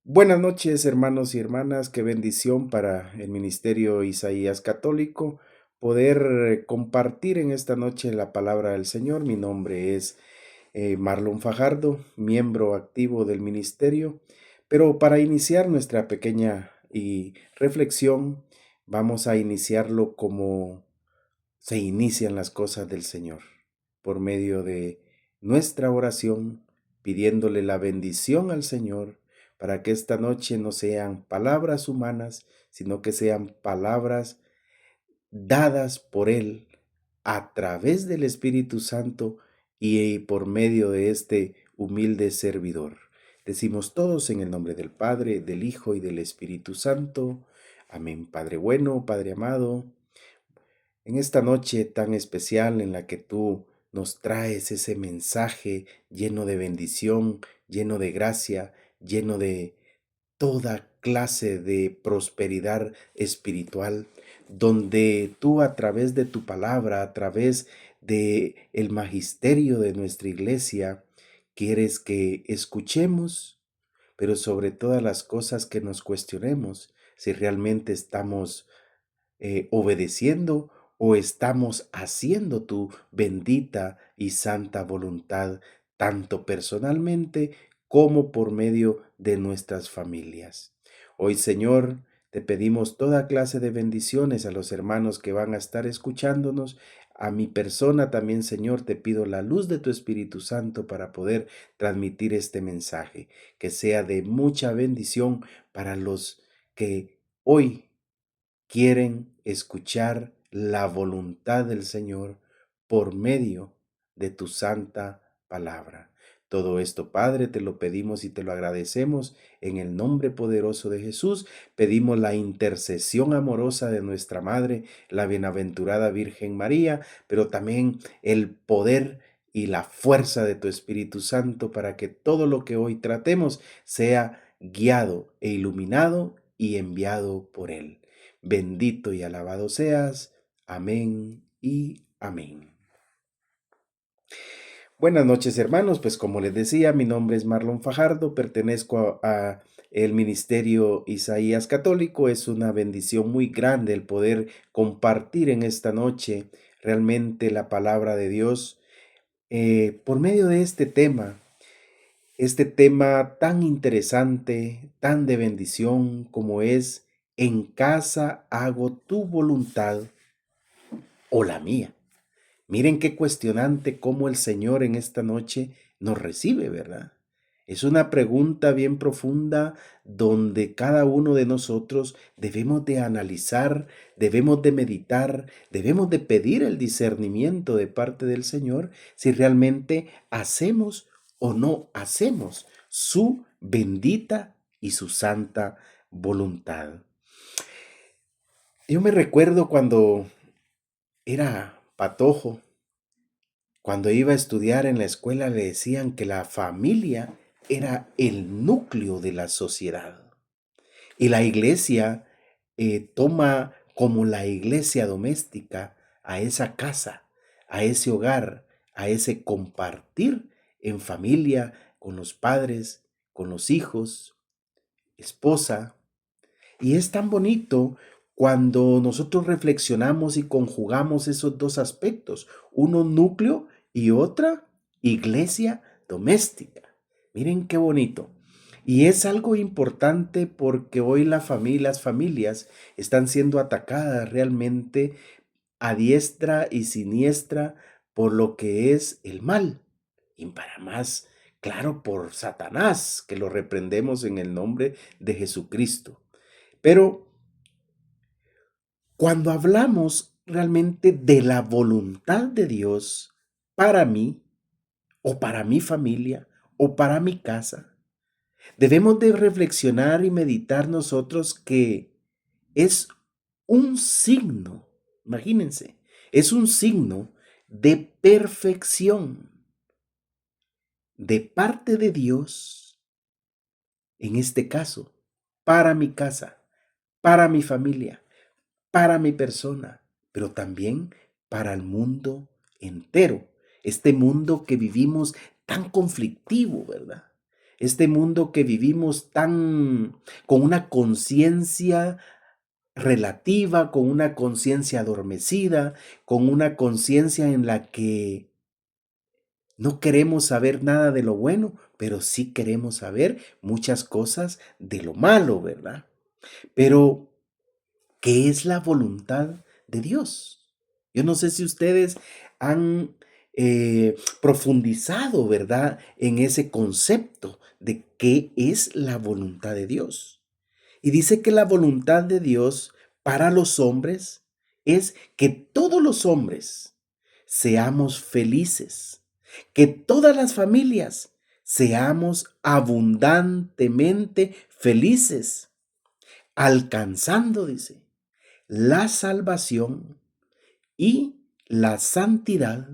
Buenas noches, hermanos y hermanas. Qué bendición para el Ministerio Isaías Católico poder compartir en esta noche la palabra del Señor. Mi nombre es Marlon Fajardo, miembro activo del ministerio. Pero para iniciar nuestra pequeña reflexión, vamos a iniciarlo como se inician las cosas del Señor, por medio de nuestra oración, pidiéndole la bendición al Señor para que esta noche no sean palabras humanas, sino que sean palabras dadas por Él a través del Espíritu Santo y por medio de este humilde servidor. Decimos todos en el nombre del Padre, del Hijo y del Espíritu Santo. Amén. Padre bueno, Padre amado, en esta noche tan especial en la que tú nos traes ese mensaje lleno de bendición, lleno de gracia, lleno de toda clase de prosperidad espiritual, donde tú a través de tu palabra, a través de el magisterio de nuestra iglesia, quieres que escuchemos, pero sobre todas las cosas que nos cuestionemos si realmente estamos obedeciendo o estamos haciendo tu bendita y santa voluntad, tanto personalmente como por medio de nuestras familias. Hoy, Señor, te pedimos toda clase de bendiciones a los hermanos que van a estar escuchándonos. A mi persona también, Señor, te pido la luz de tu Espíritu Santo para poder transmitir este mensaje, que sea de mucha bendición para los que hoy quieren escuchar la voluntad del Señor por medio de tu santa palabra. Todo esto, Padre, te lo pedimos y te lo agradecemos en el nombre poderoso de Jesús. Pedimos la intercesión amorosa de nuestra Madre, la bienaventurada Virgen María, pero también el poder y la fuerza de tu Espíritu Santo para que todo lo que hoy tratemos sea guiado e iluminado y enviado por Él. Bendito y alabado seas. Amén y amén. Buenas noches, hermanos. Pues como les decía, mi nombre es Marlon Fajardo, pertenezco a el Ministerio Isaías Católico. Es una bendición muy grande el poder compartir en esta noche realmente la palabra de Dios por medio de este tema tan interesante, tan de bendición como es en casa hago tu voluntad o la mía. Miren qué cuestionante cómo el Señor en esta noche nos recibe, ¿verdad? Es una pregunta bien profunda donde cada uno de nosotros debemos de analizar, debemos de meditar, debemos de pedir el discernimiento de parte del Señor si realmente hacemos o no hacemos su bendita y su santa voluntad. Yo me recuerdo cuando era patojo. Cuando iba a estudiar en la escuela le decían que la familia era el núcleo de la sociedad. Y la iglesia toma como la iglesia doméstica a esa casa, a ese hogar, a ese compartir en familia con los padres, con los hijos, esposa. Y es tan bonito cuando nosotros reflexionamos y conjugamos esos dos aspectos, uno núcleo y otra iglesia doméstica. Miren qué bonito. Y es algo importante porque hoy las familias están siendo atacadas realmente a diestra y siniestra por lo que es el mal. Y para más, claro, por Satanás, que lo reprendemos en el nombre de Jesucristo. Pero cuando hablamos realmente de la voluntad de Dios para mí, o para mi familia, o para mi casa, debemos de reflexionar y meditar nosotros que es un signo, imagínense, es un signo de perfección de parte de Dios, en este caso, para mi casa, para mi familia, para mi persona, pero también para el mundo entero. Este mundo que vivimos tan conflictivo, ¿verdad? Este mundo que vivimos tan con una conciencia relativa, con una conciencia adormecida, con una conciencia en la que no queremos saber nada de lo bueno, pero sí queremos saber muchas cosas de lo malo, ¿verdad? Pero, ¿qué es la voluntad de Dios? Yo no sé si ustedes han profundizado, ¿verdad?, en ese concepto de qué es la voluntad de Dios. Y dice que la voluntad de Dios para los hombres es que todos los hombres seamos felices, que todas las familias seamos abundantemente felices, alcanzando, dice, la salvación y la santidad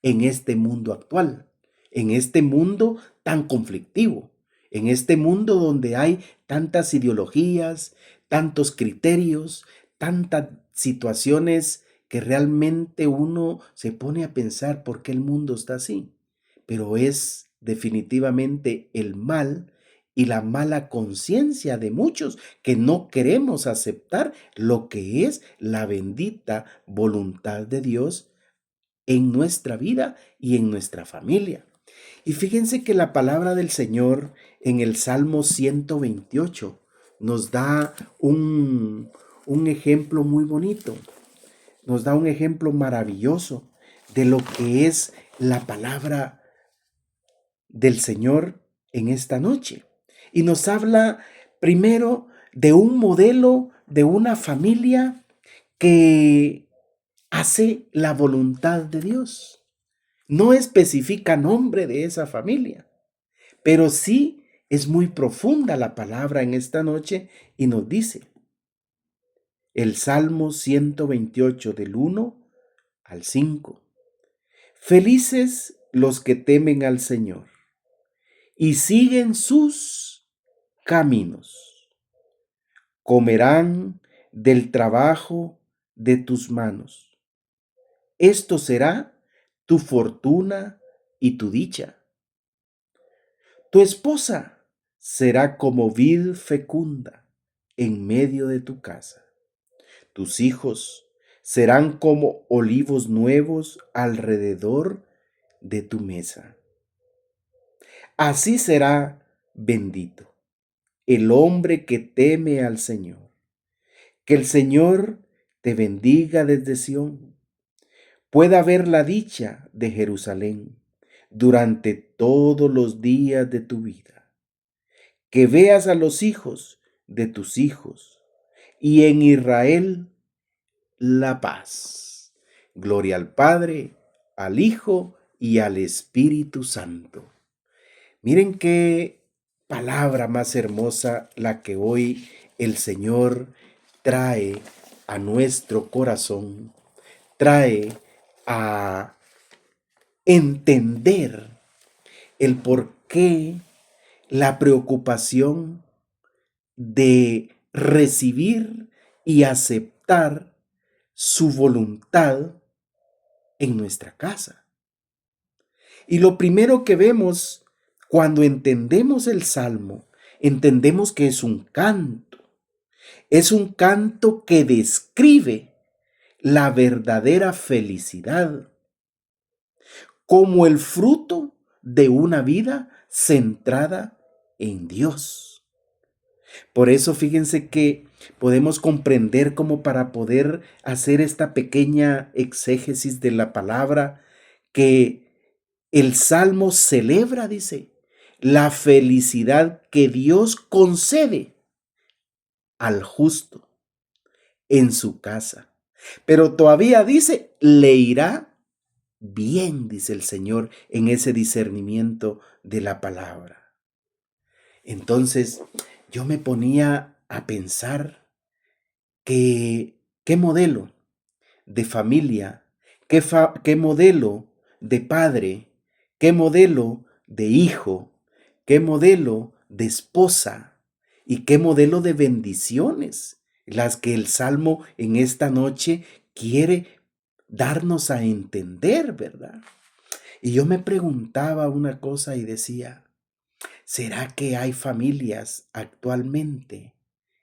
en este mundo actual, en este mundo tan conflictivo, en este mundo donde hay tantas ideologías, tantos criterios, tantas situaciones que realmente uno se pone a pensar por qué el mundo está así. Pero es definitivamente el mal y la mala conciencia de muchos que no queremos aceptar lo que es la bendita voluntad de Dios en nuestra vida y en nuestra familia. Y fíjense que la palabra del Señor en el Salmo 128 nos da un ejemplo muy bonito, nos da un ejemplo maravilloso de lo que es la palabra del Señor en esta noche. Y nos habla primero de un modelo de una familia que hace la voluntad de Dios. No especifica nombre de esa familia, pero sí es muy profunda la palabra en esta noche y nos dice el Salmo 128 del 1 al 5: Felices los que temen al Señor y siguen sus caminos. Comerán del trabajo de tus manos. Esto será tu fortuna y tu dicha. Tu esposa será como vid fecunda en medio de tu casa. Tus hijos serán como olivos nuevos alrededor de tu mesa. Así será bendito el hombre que teme al Señor. Que el Señor te bendiga desde Sión. Pueda ver la dicha de Jerusalén durante todos los días de tu vida. Que veas a los hijos de tus hijos y en Israel la paz. Gloria al Padre, al Hijo y al Espíritu Santo. Miren qué palabra más hermosa la que hoy el Señor trae a nuestro corazón, trae a entender el por qué la preocupación de recibir y aceptar su voluntad en nuestra casa. Y lo primero que vemos cuando entendemos el Salmo, entendemos que es un canto. Es un canto que describe la verdadera felicidad como el fruto de una vida centrada en Dios. Por eso fíjense que podemos comprender cómo para poder hacer esta pequeña exégesis de la palabra que el Salmo celebra, dice, la felicidad que Dios concede al justo en su casa. Pero todavía dice, le irá bien, dice el Señor, en ese discernimiento de la palabra. Entonces, yo me ponía a pensar que qué modelo de familia, qué modelo de padre, qué modelo de hijo, qué modelo de esposa y qué modelo de bendiciones las que el Salmo en esta noche quiere darnos a entender, ¿verdad? Y yo me preguntaba una cosa y decía, ¿Será que hay familias actualmente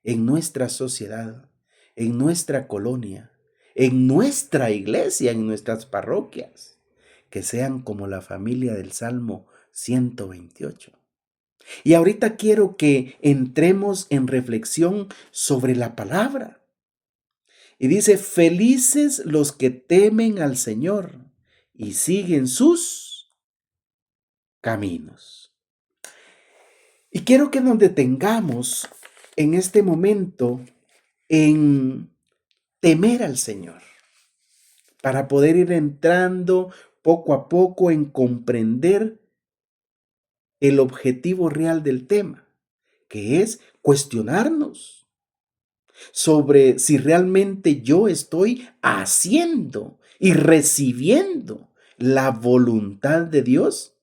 en nuestra sociedad, en nuestra colonia, en nuestra iglesia, en nuestras parroquias, que sean como la familia del Salmo 128? Y ahorita quiero que entremos en reflexión sobre la palabra. Y dice, felices los que temen al Señor y siguen sus caminos. Y quiero que nos detengamos en este momento en temer al Señor, para poder ir entrando poco a poco en comprender el objetivo real del tema, que es cuestionarnos sobre si realmente yo estoy haciendo y recibiendo la voluntad de Dios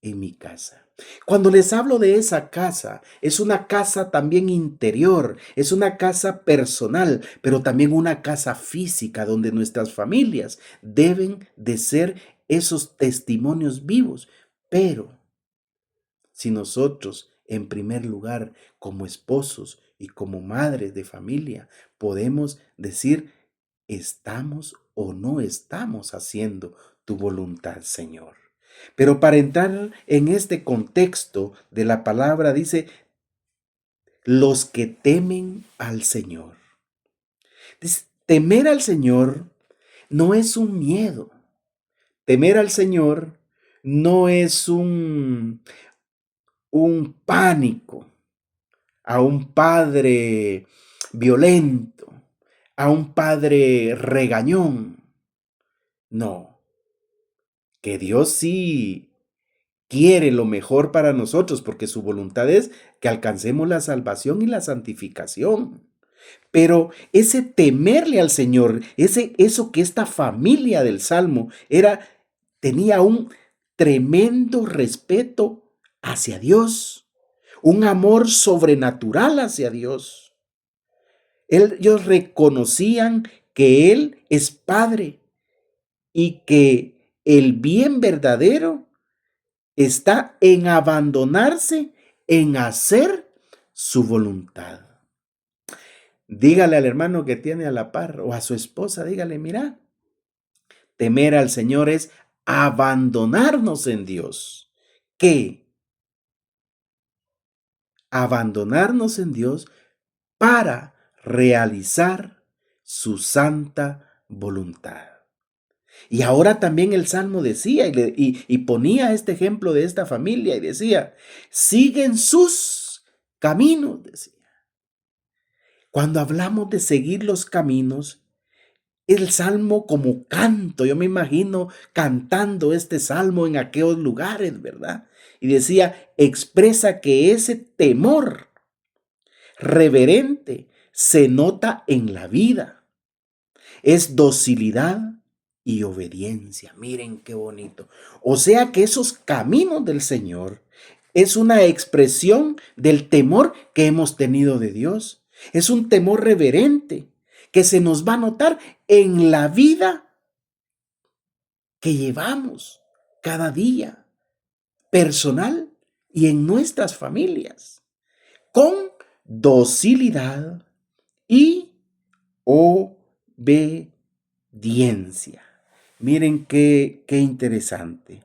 en mi casa. Cuando les hablo de esa casa, es una casa también interior, es una casa personal, pero también una casa física donde nuestras familias deben de ser esos testimonios vivos. Pero si nosotros, en primer lugar, como esposos y como madres de familia, podemos decir, ¿estamos o no estamos haciendo tu voluntad, Señor? Pero para entrar en este contexto de la palabra, dice, los que temen al Señor. Dice, temer al Señor no es un miedo. Temer al Señor no es un pánico a un padre violento, a un padre regañón. No, que Dios sí quiere lo mejor para nosotros, porque su voluntad es que alcancemos la salvación y la santificación. Pero ese temerle al Señor, eso que esta familia del Salmo tenía un tremendo respeto hacia Dios, un amor sobrenatural hacia Dios. Ellos reconocían que Él es Padre y que el bien verdadero está en abandonarse, en hacer su voluntad. Dígale al hermano que tiene a la par o a su esposa, dígale, mira, temer al Señor es abandonarnos en Dios. ¿Qué? Abandonarnos en Dios para realizar su santa voluntad. Y ahora también el Salmo decía y ponía este ejemplo de esta familia y decía, siguen sus caminos, decía. Cuando hablamos de seguir los caminos, el Salmo como canto, yo me imagino cantando este Salmo en aquellos lugares, ¿verdad? Y decía, expresa que ese temor reverente se nota en la vida. Es docilidad y obediencia. Miren qué bonito. O sea que esos caminos del Señor es una expresión del temor que hemos tenido de Dios. Es un temor reverente que se nos va a notar en la vida que llevamos cada día, personal y en nuestras familias, con docilidad y obediencia. Miren qué interesante.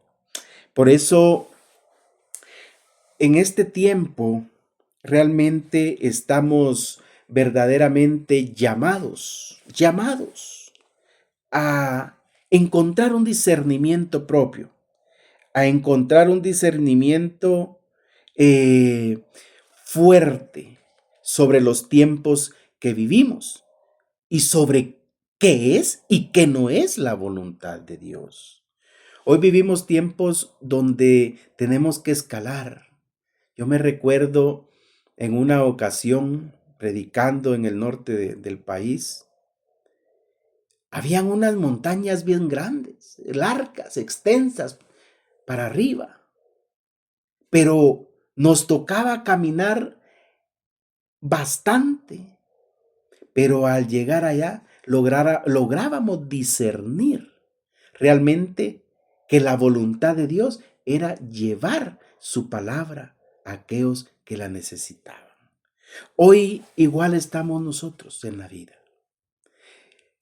Por eso, en este tiempo, realmente estamos verdaderamente llamados a encontrar un discernimiento propio, a encontrar un discernimiento fuerte sobre los tiempos que vivimos y sobre qué es y qué no es la voluntad de Dios. Hoy vivimos tiempos donde tenemos que escalar. Yo me recuerdo en una ocasión predicando en el norte del país, habían unas montañas bien grandes, largas, extensas para arriba, pero nos tocaba caminar bastante, pero al llegar allá lográbamos discernir realmente que la voluntad de Dios era llevar su palabra a aquellos que la necesitaban. Hoy igual estamos nosotros en la vida.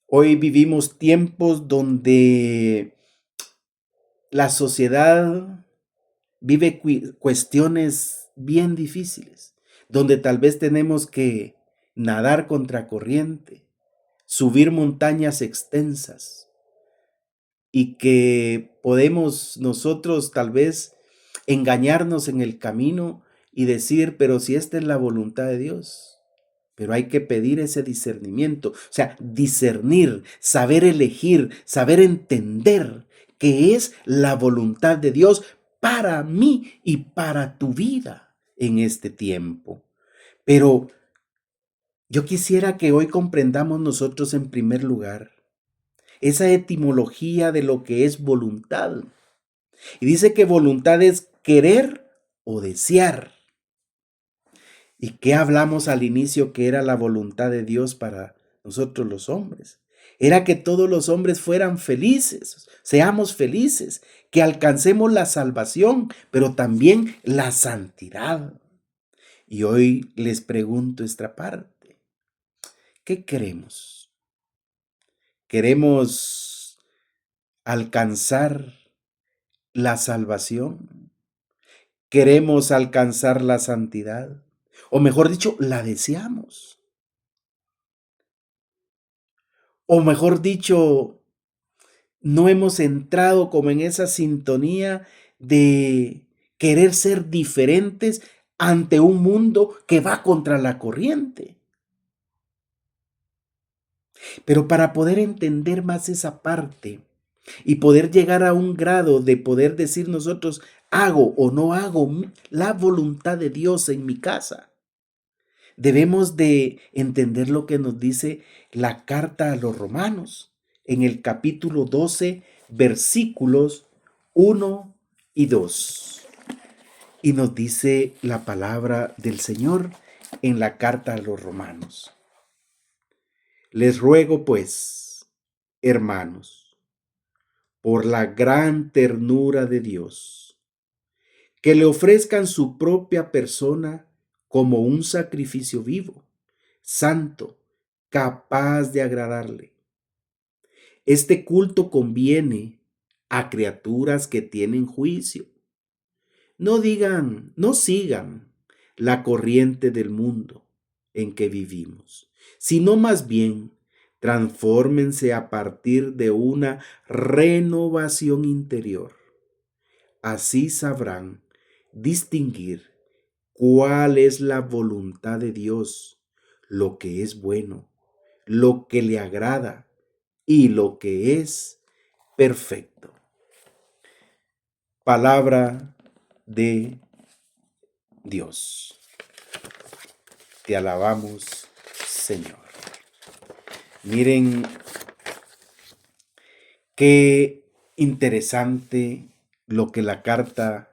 Hoy vivimos tiempos donde la sociedad vive cuestiones bien difíciles, donde tal vez tenemos que nadar contra corriente, subir montañas extensas y que podemos nosotros tal vez engañarnos en el camino y decir, pero si esta es la voluntad de Dios. Pero hay que pedir ese discernimiento, o sea, discernir, saber elegir, saber entender que es la voluntad de Dios para mí y para tu vida en este tiempo. Pero yo quisiera que hoy comprendamos nosotros en primer lugar esa etimología de lo que es voluntad. Y dice que voluntad es querer o desear. ¿Y qué hablamos al inicio que era la voluntad de Dios para nosotros los hombres? Era que todos los hombres fueran felices, seamos felices, que alcancemos la salvación, pero también la santidad. Y hoy les pregunto esta parte, ¿qué queremos? ¿Queremos alcanzar la salvación? ¿Queremos alcanzar la santidad? O mejor dicho, la deseamos. O mejor dicho, no hemos entrado como en esa sintonía de querer ser diferentes ante un mundo que va contra la corriente. Pero para poder entender más esa parte y poder llegar a un grado de poder decir nosotros, hago o no hago la voluntad de Dios en mi casa, debemos de entender lo que nos dice la carta a los Romanos en el capítulo 12, versículos 1 y 2. Y nos dice la palabra del Señor en la carta a los Romanos. Les ruego pues, hermanos, por la gran ternura de Dios, que le ofrezcan su propia persona como un sacrificio vivo, santo, capaz de agradarle. Este culto conviene a criaturas que tienen juicio. No sigan la corriente del mundo en que vivimos, sino más bien transfórmense a partir de una renovación interior. Así sabrán distinguir cuál es la voluntad de Dios, lo que es bueno, lo que le agrada y lo que es perfecto. Palabra de Dios. Te alabamos, Señor. Miren qué interesante lo que la carta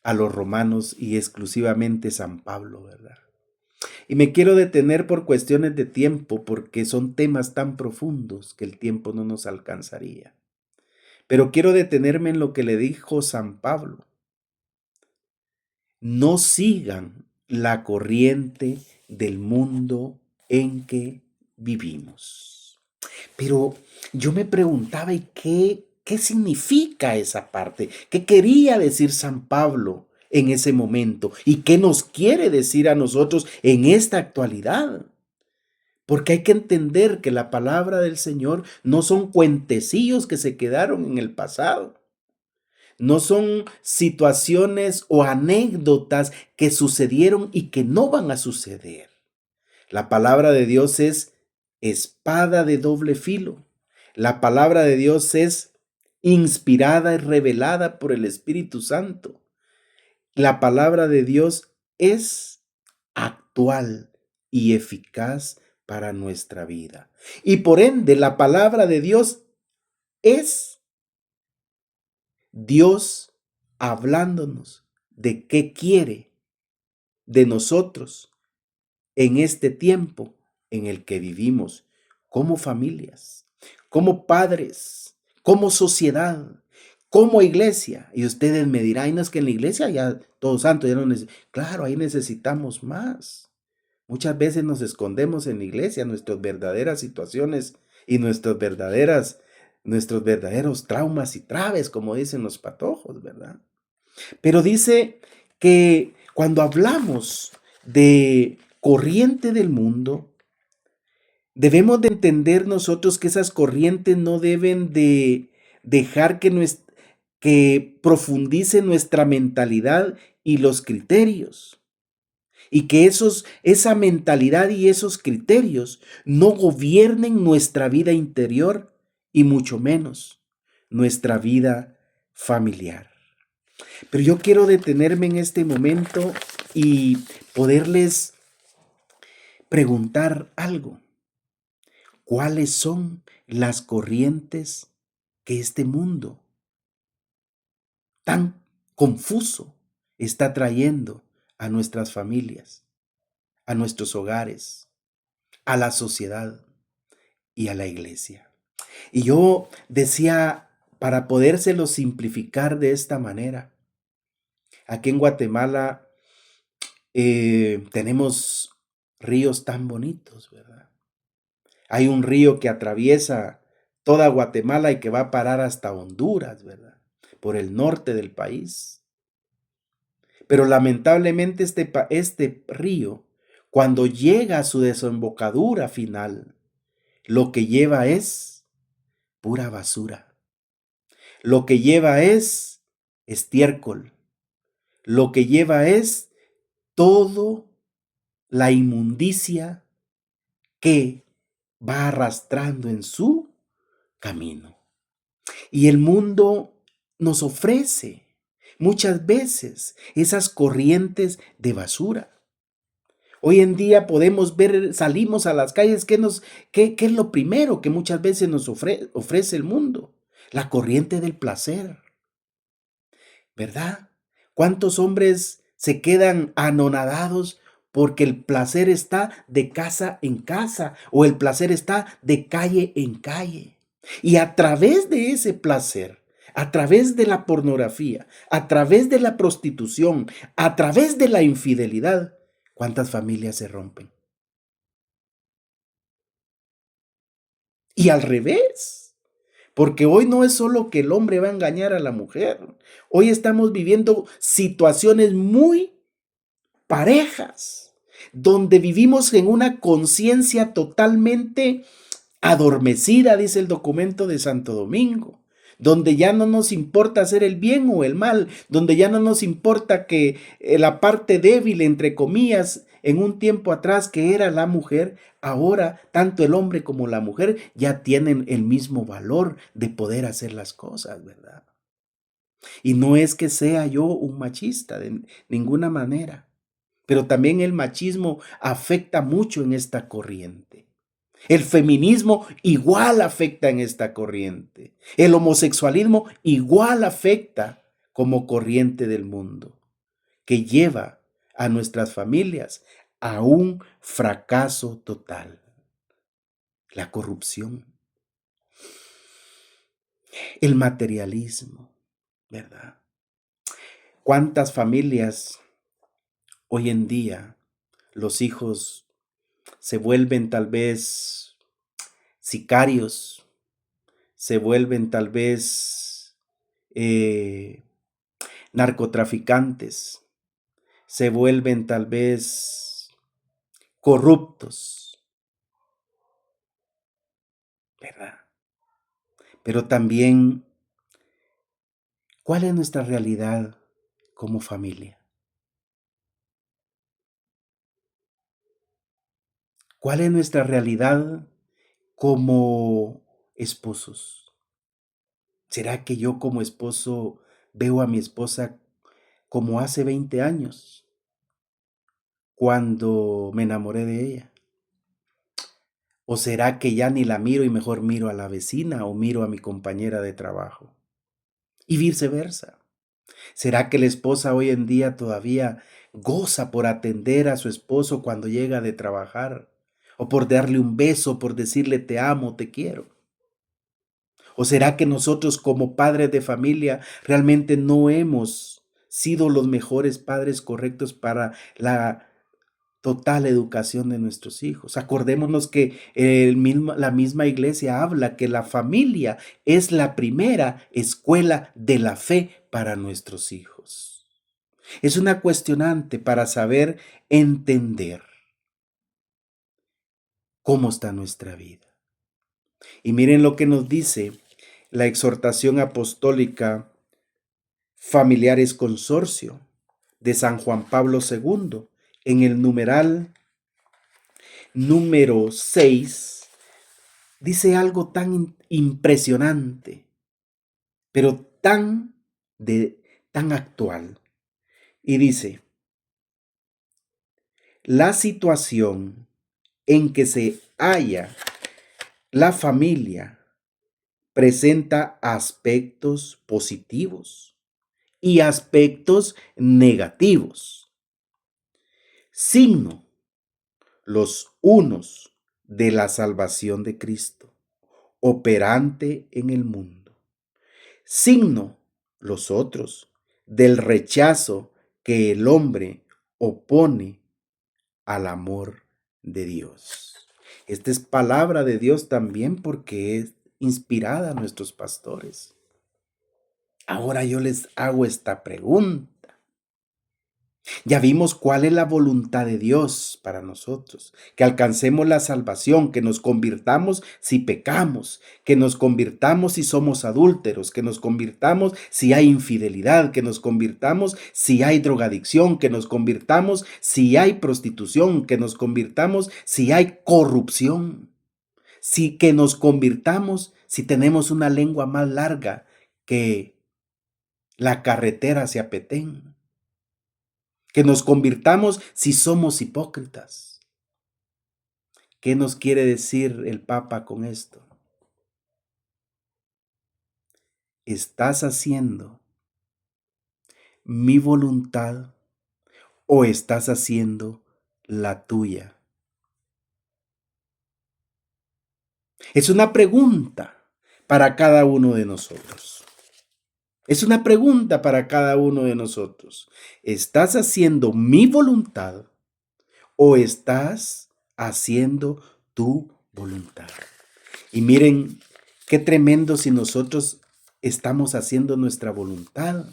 a los romanos y exclusivamente San Pablo, ¿verdad? Y me quiero detener por cuestiones de tiempo porque son temas tan profundos que el tiempo no nos alcanzaría. Pero quiero detenerme en lo que le dijo San Pablo. No sigan la corriente del mundo en que vivimos. Pero yo me preguntaba, ¿y qué significa esa parte? ¿Qué quería decir San Pablo en ese momento? ¿Y qué nos quiere decir a nosotros en esta actualidad? Porque hay que entender que la palabra del Señor no son cuentecillos que se quedaron en el pasado. No son situaciones o anécdotas que sucedieron y que no van a suceder. La palabra de Dios es espada de doble filo. La palabra de Dios es inspirada y revelada por el Espíritu Santo. La palabra de Dios es actual y eficaz para nuestra vida. Y por ende, la palabra de Dios es Dios hablándonos de qué quiere de nosotros en este tiempo en el que vivimos como familias, como padres, como sociedad, como iglesia. Y ustedes me dirán, "Ay, no es que en la iglesia ya todo santo, ya no Claro, ahí necesitamos más. Muchas veces nos escondemos en la iglesia, nuestras verdaderas situaciones y nuestros verdaderos traumas y traves, como dicen los patojos, ¿verdad? Pero dice que cuando hablamos de corriente del mundo, debemos de entender nosotros que esas corrientes no deben de dejar que profundice nuestra mentalidad y los criterios. Y que esa mentalidad y esos criterios no gobiernen nuestra vida interior y mucho menos nuestra vida familiar. Pero yo quiero detenerme en este momento y poderles preguntar algo. ¿Cuáles son las corrientes que este mundo tan confuso está trayendo a nuestras familias, a nuestros hogares, a la sociedad y a la iglesia? Y yo decía, para podérselo simplificar de esta manera, aquí en Guatemala tenemos ríos tan bonitos, ¿verdad? Hay un río que atraviesa toda Guatemala y que va a parar hasta Honduras, ¿verdad? Por el norte del país. Pero lamentablemente este río, cuando llega a su desembocadura final, lo que lleva es pura basura. Lo que lleva es estiércol. Lo que lleva es todo la inmundicia que va arrastrando en su camino. Y el mundo nos ofrece muchas veces esas corrientes de basura. Hoy en día podemos ver, salimos a las calles, ¿qué es lo primero que muchas veces nos ofrece el mundo? La corriente del placer, ¿verdad? ¿Cuántos hombres se quedan anonadados porque el placer está de casa en casa o el placer está de calle en calle? Y a través de ese placer, a través de la pornografía, a través de la prostitución, a través de la infidelidad, ¿cuántas familias se rompen? Y al revés, porque hoy no es solo que el hombre va a engañar a la mujer, hoy estamos viviendo situaciones muy parejas, donde vivimos en una conciencia totalmente adormecida, dice el documento de Santo Domingo, donde ya no nos importa hacer el bien o el mal, donde ya no nos importa que la parte débil, entre comillas, en un tiempo atrás que era la mujer, ahora tanto el hombre como la mujer ya tienen el mismo valor de poder hacer las cosas, ¿verdad? Y no es que sea yo un machista de ninguna manera, pero también el machismo afecta mucho en esta corriente. El feminismo igual afecta en esta corriente. El homosexualismo igual afecta como corriente del mundo, que lleva a nuestras familias a un fracaso total. La corrupción, el materialismo, ¿verdad? ¿Cuántas familias hoy en día los hijos se vuelven tal vez sicarios, se vuelven tal vez narcotraficantes, se vuelven tal vez corruptos, ¿verdad? Pero también, ¿cuál es nuestra realidad como familia? ¿Cuál es nuestra realidad como esposos? ¿Será que yo como esposo veo a mi esposa como hace 20 años, cuando me enamoré de ella? ¿O será que ya ni la miro y mejor miro a la vecina o miro a mi compañera de trabajo? Y viceversa. ¿Será que la esposa hoy en día todavía goza por atender a su esposo cuando llega de trabajar? ¿O por darle un beso, por decirle te amo, te quiero? ¿O será que nosotros como padres de familia realmente no hemos sido los mejores padres correctos para la total educación de nuestros hijos? Acordémonos que la misma iglesia habla que la familia es la primera escuela de la fe para nuestros hijos. Es una cuestionante para saber entender cómo está nuestra vida. Y miren lo que nos dice la exhortación apostólica Familiares Consorcio de San Juan Pablo II en el numeral número 6. Dice algo tan impresionante, pero tan actual. Y dice, la situación en que se halla la familia presenta aspectos positivos y aspectos negativos. Signo, los unos de la salvación de Cristo, operante en el mundo. Signo, los otros, del rechazo que el hombre opone al amor de Dios. Esta es palabra de Dios también porque es inspirada a nuestros pastores. Ahora yo les hago esta pregunta. Ya vimos cuál es la voluntad de Dios para nosotros, que alcancemos la salvación, que nos convirtamos si pecamos, que nos convirtamos si somos adúlteros, que nos convirtamos si hay infidelidad, que nos convirtamos si hay drogadicción, que nos convirtamos si hay prostitución, que nos convirtamos si hay corrupción, que nos convirtamos si tenemos una lengua más larga que la carretera hacia Petén, que nos convirtamos si somos hipócritas. ¿Qué nos quiere decir el Papa con esto? ¿Estás haciendo mi voluntad o estás haciendo la tuya? Es una pregunta para cada uno de nosotros. Es una pregunta para cada uno de nosotros. ¿Estás haciendo mi voluntad o estás haciendo tu voluntad? Y miren, qué tremendo si nosotros estamos haciendo nuestra voluntad.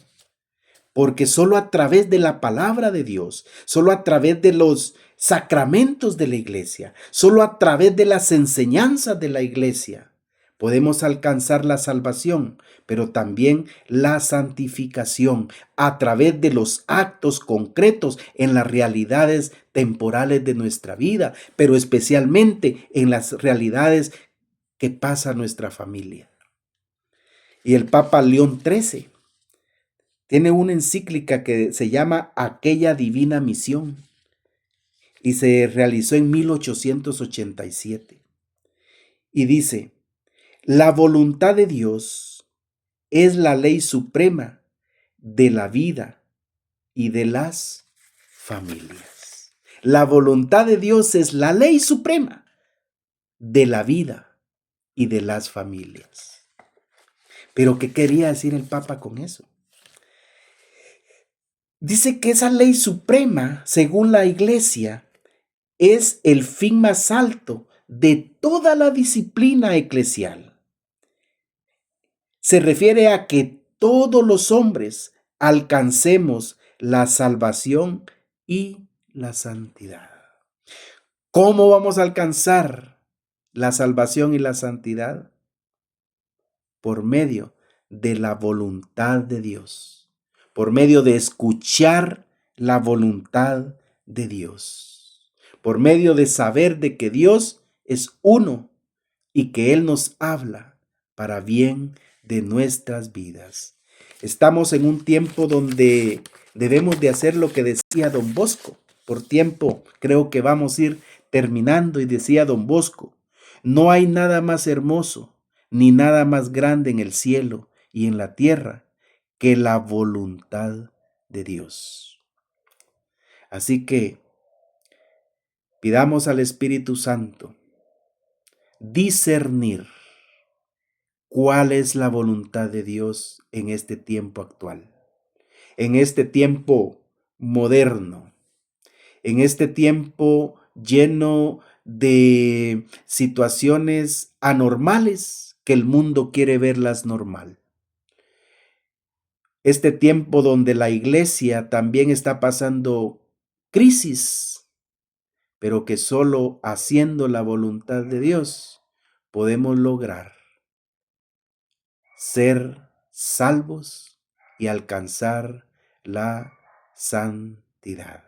Porque solo a través de la palabra de Dios, solo a través de los sacramentos de la iglesia, solo a través de las enseñanzas de la iglesia, podemos alcanzar la salvación, pero también la santificación a través de los actos concretos en las realidades temporales de nuestra vida, pero especialmente en las realidades que pasa nuestra familia. Y el Papa León XIII tiene una encíclica que se llama Aquella Divina Misión y se realizó en 1887. Y dice, la voluntad de Dios es la ley suprema de la vida y de las familias. La voluntad de Dios es la ley suprema de la vida y de las familias. Pero ¿qué quería decir el Papa con eso? Dice que esa ley suprema, según la iglesia, es el fin más alto de toda la disciplina eclesial. Se refiere a que todos los hombres alcancemos la salvación y la santidad. ¿Cómo vamos a alcanzar la salvación y la santidad? Por medio de la voluntad de Dios, por medio de escuchar la voluntad de Dios, por medio de saber de que Dios es uno y que Él nos habla para bien de nuestras vidas. Estamos en un tiempo donde debemos de hacer lo que decía don Bosco. Por tiempo creo que vamos a ir terminando y decía don Bosco, no hay nada más hermoso ni nada más grande en el cielo y en la tierra que la voluntad de Dios. Así que pidamos al Espíritu Santo discernir ¿Cuál es la voluntad de Dios en este tiempo actual? En este tiempo moderno, en este tiempo lleno de situaciones anormales que el mundo quiere verlas normal. Este tiempo donde la iglesia también está pasando crisis, pero que solo haciendo la voluntad de Dios podemos lograr ser salvos y alcanzar la santidad.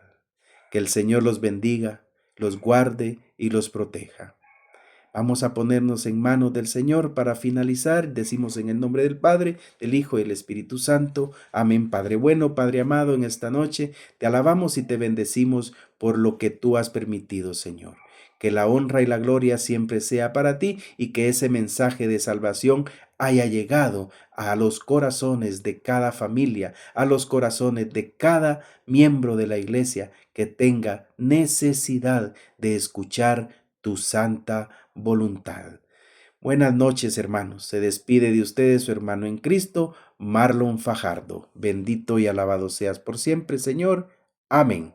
Que el Señor los bendiga, los guarde y los proteja. Vamos a ponernos en manos del Señor para finalizar. Decimos en el nombre del Padre, del Hijo y del Espíritu Santo. Amén. Padre bueno, Padre amado, en esta noche te alabamos y te bendecimos por lo que tú has permitido, Señor. Que la honra y la gloria siempre sea para ti y que ese mensaje de salvación haya llegado a los corazones de cada familia, a los corazones de cada miembro de la iglesia que tenga necesidad de escuchar tu santa voluntad. Buenas noches, hermanos. Se despide de ustedes su hermano en Cristo, Marlon Fajardo. Bendito y alabado seas por siempre, Señor. Amén.